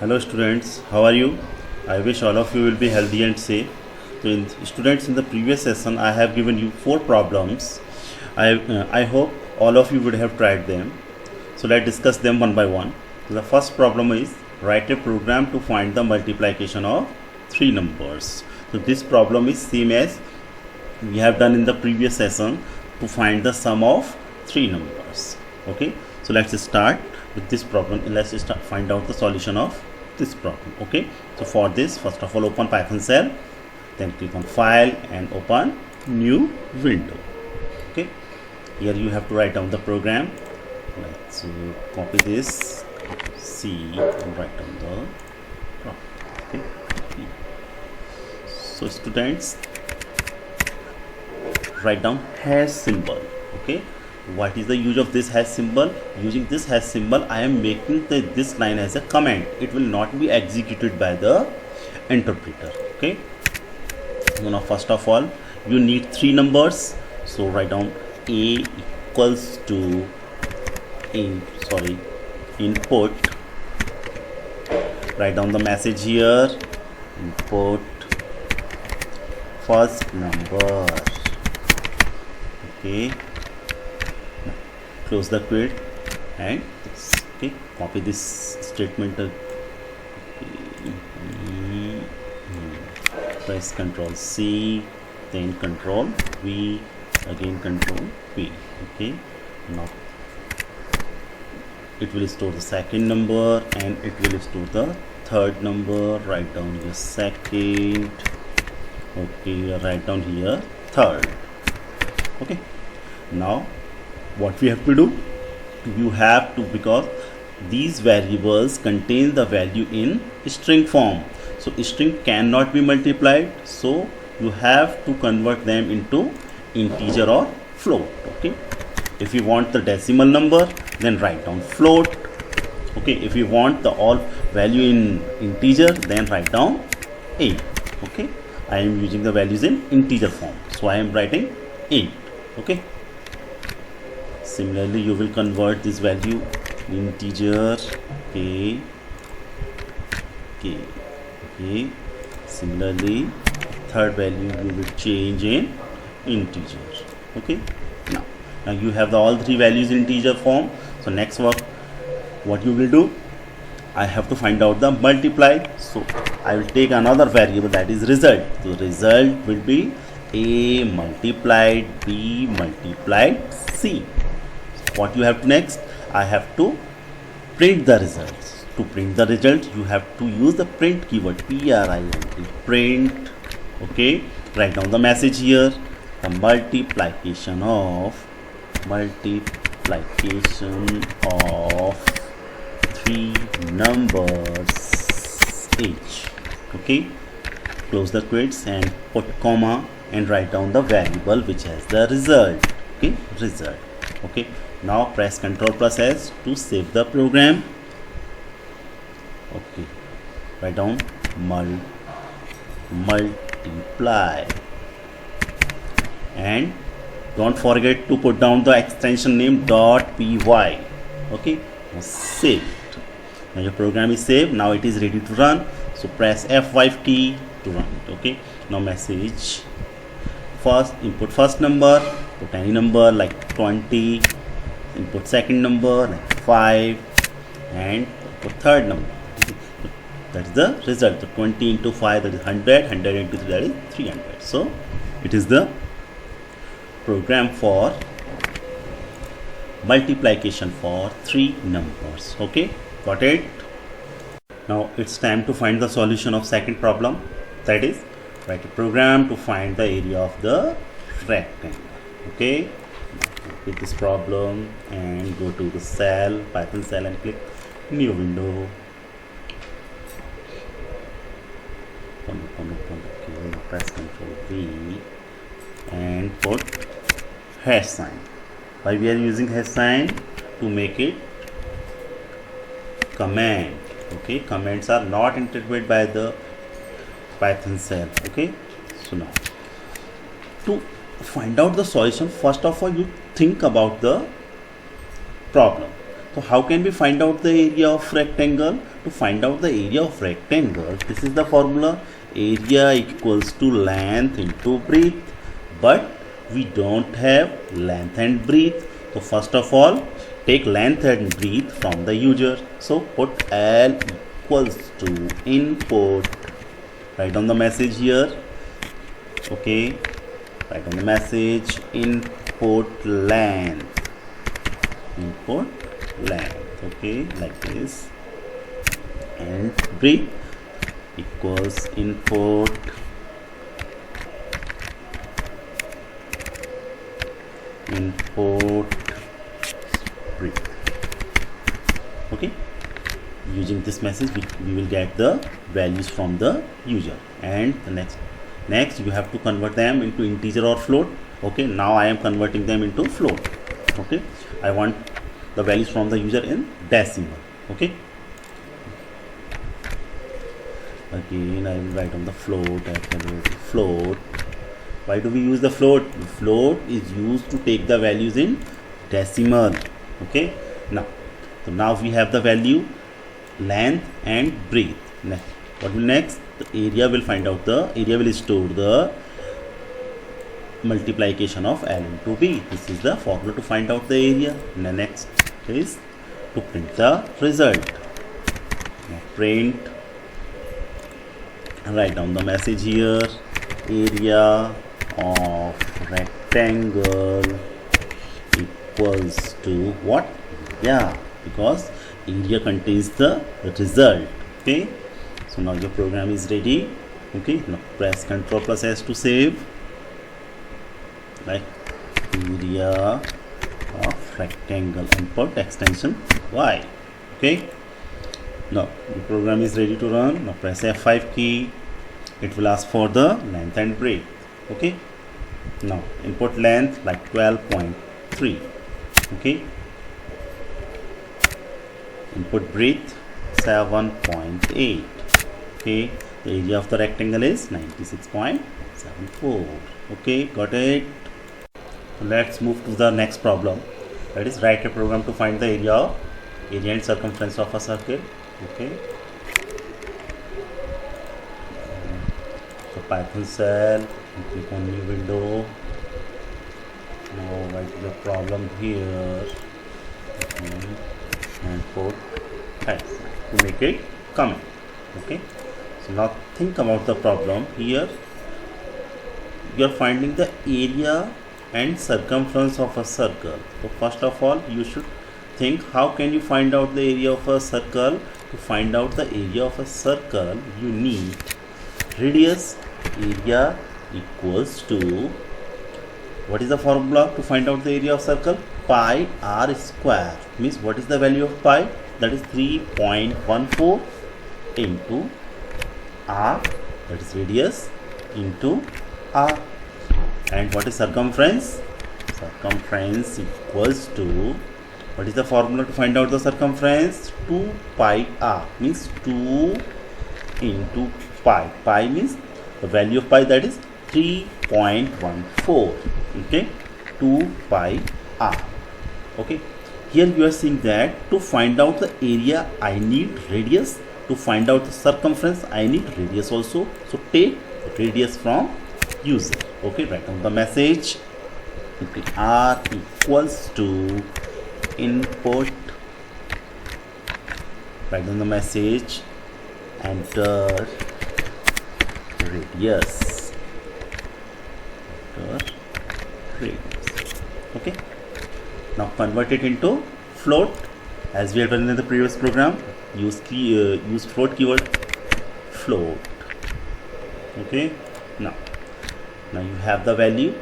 Hello students, how are you? I wish all of you will be healthy and safe. So students, in the previous session I have given you 4 problems. I hope all of you would have tried them. So let's discuss them one by one. So the first problem is write a program to find the multiplication of 3 numbers. So this problem is same as we have done in the previous session to find the sum of 3 numbers. Okay, so let's start with this problem. Let's find out the solution of this problem. Okay, so for this, first of all, open Python shell, then click on file and open new window. Okay, here you have to write down the program. Let's copy this C and write down the problem. Okay, so students, write down hash symbol. Okay, what is the use of this hash symbol? Using this hash symbol, I am making this line as a command. It will not be executed by the interpreter. Okay, now first of all, you need 3 numbers, so write down a equals to input. Write down the message here, input first number. Okay, close the quit and this. Okay, copy this statement. Press Ctrl C, then Ctrl V, again Ctrl V. Okay, now it will store the second number and it will store the third number. Write down the second. Okay, write down here third. Okay, now what we have to do, you have to, because these variables contain the value in string form, so string cannot be multiplied, so you have to convert them into integer or float. Okay, if you want the decimal number, then write down float. Okay, if you want the all value in integer, then write down 8. Okay, I am using the values in integer form, so I am writing 8. Okay, similarly you will convert this value in integer. Okay, similarly third value you will change in integer. Okay, now you have all 3 values in integer form. So next work, what you will do, I have to find out the multiply, so I will take another variable, that is result. So result will be a multiplied b multiplied c. What you have to next, I have to print the results. To print the result, you have to use the print keyword, print. Okay, write down the message here, the multiplication of 3 numbers each. Okay, close the quotes and put comma and write down the variable which has the result. Okay, result. Okay, now press Ctrl plus S to save the program. Okay, write down multiply and don't forget to put down the extension name .py. Okay, now save it. Now your program is saved. Now it is ready to run, so press F5 key to run it. Okay, now message, first input first number, put any number like 20, input second number like 5, and put third number. That is the result. The 20 into 5, that is 100, 100 into 3, that is 300. So it is the program for multiplication for 3 numbers. Okay, got it? Now it's time to find the solution of second problem, that is write a program to find the area of the rectangle. Okay, with this problem and go to the cell, Python cell, and click new window. Okay, press Ctrl V and put hash sign. Why we are using hash sign? To make it command. Okay, commands are not interpreted by the Python shell. Okay, so now to find out the solution, first of all you think about the problem. So how can we find out the area of rectangle? To find out the area of rectangle, this is the formula: area equals to length into breadth. But we don't have length and breadth. So first of all, take length and breadth from the user. So put L equals to input. Write down the message here. Okay, write down the message: input length. Input length. Okay, like this. And breadth equals input breadth. Okay, using this message we will get the values from the user. And the next you have to convert them into integer or float. Okay, now I am converting them into float. Okay, I want the values from the user in decimal. Okay, again I will write on the float. Float. Why do we use the float? Float is used to take the values in decimal. Okay, now we have the value length and breadth. Next, what will next? The area will find out the area will store the multiplication of L into B. This is the formula to find out the area. The next is to print the result. Now print, write down the message here: area of rectangle equals to what? Yeah, because area contains the result. Okay, so now your program is ready. Okay, now press Ctrl plus S to save. Like area of rectangle, input extension Y. Okay, now the program is ready to run. Now press F5 key. It will ask for the length and breadth. Okay, now input length like 12.3. okay, input breadth 7.8. okay, the area of the rectangle is 96.74. okay, got it. Let's move to the next problem, that is write a program to find the area and circumference of a circle. Okay, so Python cell, click on new window. Now write the problem here. And put X to make it comment. Okay, so now think about the problem. Here you are finding the area and circumference of a circle. So first of all you should think, how can you find out the area of a circle? To find out the area of a circle you need radius. Area equals to, what is the formula to find out the area of circle? Pi r square. Means what is the value of pi? That is 3.14 into r, that is radius, into r. And what is circumference? Circumference equals to, what is the formula to find out the circumference? 2 pi r. Means 2 into pi. Pi means the value of pi, that is 3.14. okay, 2 pi r. okay, here you are seeing that to find out the area I need radius, to find out the circumference I need radius also. So take radius from user. Okay, write down the message. Okay, r equals to input, write down the message, enter radius. Enter radius. Okay, now convert it into float as we have done in the previous program. Use float keyword, float. Okay, now you have the value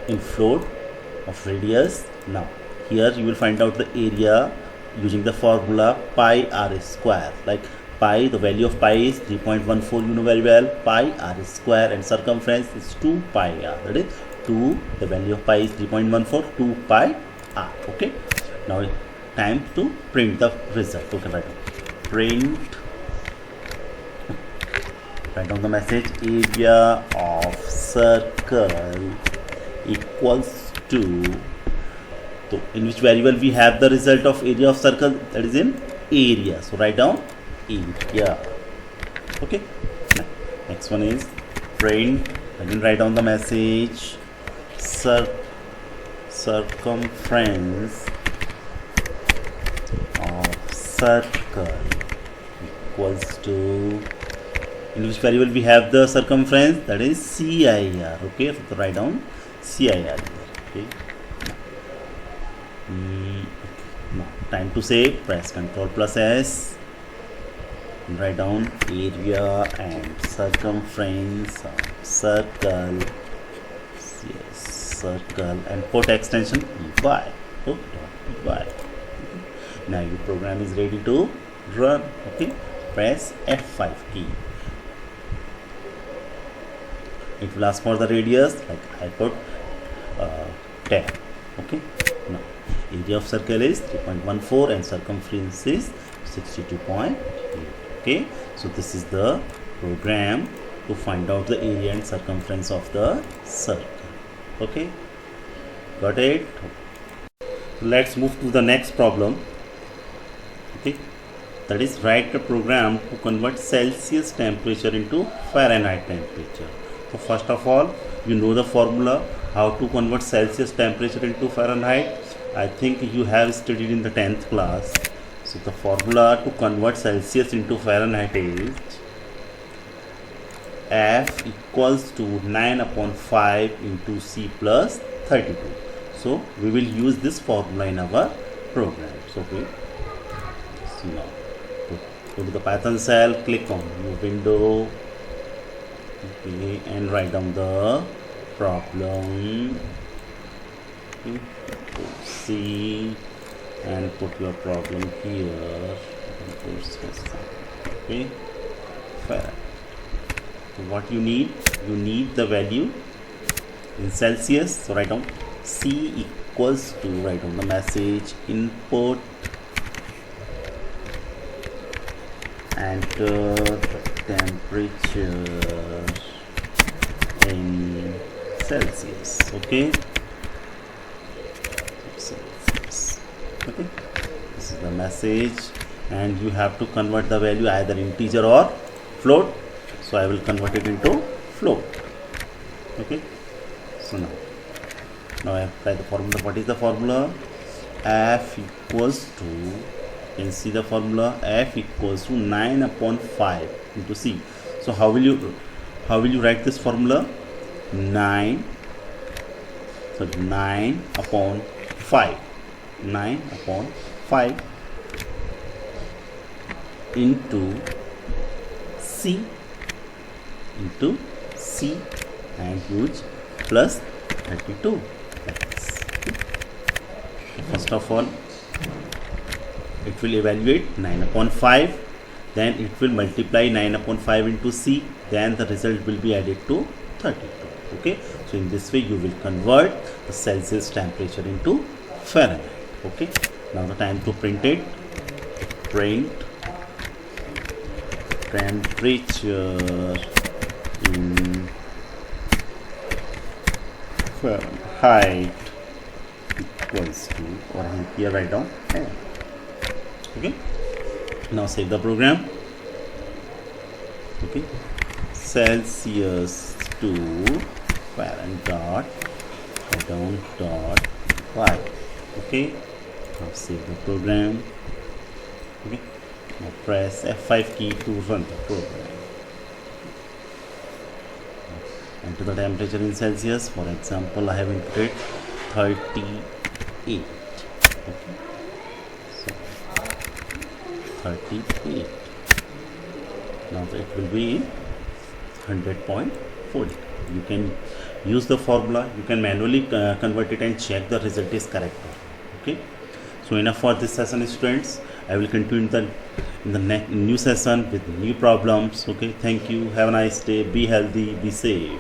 in float of radius. Now here you will find out the area using the formula pi r square. Like pi, the value of pi is 3.14, you know very well. Pi r square, and circumference is 2 pi r. That is 2, the value of pi is 3.14, 2 pi r. Okay, now time to print the result. Okay, write print, write down the message: area of circle equals to So in which variable we have the result of area of circle, that is in area. So write down area. Okay. Next one is print. Again write down the message. Circumference of circle equals to, in which variable we have the circumference, that is CIR. Okay, so write down CIR. Okay. Now time to save. Press Ctrl plus S. Write down area and circumference of circle. Yes, circle, and put extension EY. EY. Now your program is ready to run. Okay, press F5 key. It will ask for the radius, like I put 10. Okay. Now area of circle is 3.14 and circumference is 62.8. Okay, so this is the program to find out the area and circumference of the circle. Okay, got it? Let's move to the next problem. Okay, that is write a program to convert Celsius temperature into Fahrenheit temperature. So first of all, you know the formula how to convert Celsius temperature into Fahrenheit. I think you have studied in the 10th class. So the formula to convert Celsius into Fahrenheit is F equals to 9/5 into C plus 32. So we will use this formula in our program. So okay. So now go to the Python cell, click on new window, okay, and write down the problem. Okay. C and put your problem here. Okay. Fahrenheit. So what you need the value in Celsius. So write down C equals to, write down the message, input, enter the temperature in Celsius. Okay. Celsius. Okay. This is the message, and you have to convert the value either integer or float. So I will convert it into float. Okay. So now I apply the formula. What is the formula? F equals to, you can see the formula, F equals to 9/5 into C. So how will you write this formula? 9/5 into C and use plus 32. First of all, it will evaluate 9/5, then it will multiply 9/5 into C, then the result will be added to 32. Okay, so in this way you will convert the Celsius temperature into Fahrenheit. Okay, now the time to print it. Print temperature in Fahrenheit equals to, or here write down 10. Okay, now save the program. Okay, Celsius to Fahrenheit dot y. Okay, now save the program. Okay, now press F5 key to run the program. Enter the temperature in Celsius. For example, I have inputted 38. Okay, so 38. Now it will be 100.40. You can use the formula, you can manually convert it and check the result is correct. Okay, so enough for this session, students. I will continue in the new session with new problems. Okay, thank you, have a nice day, be healthy, be safe.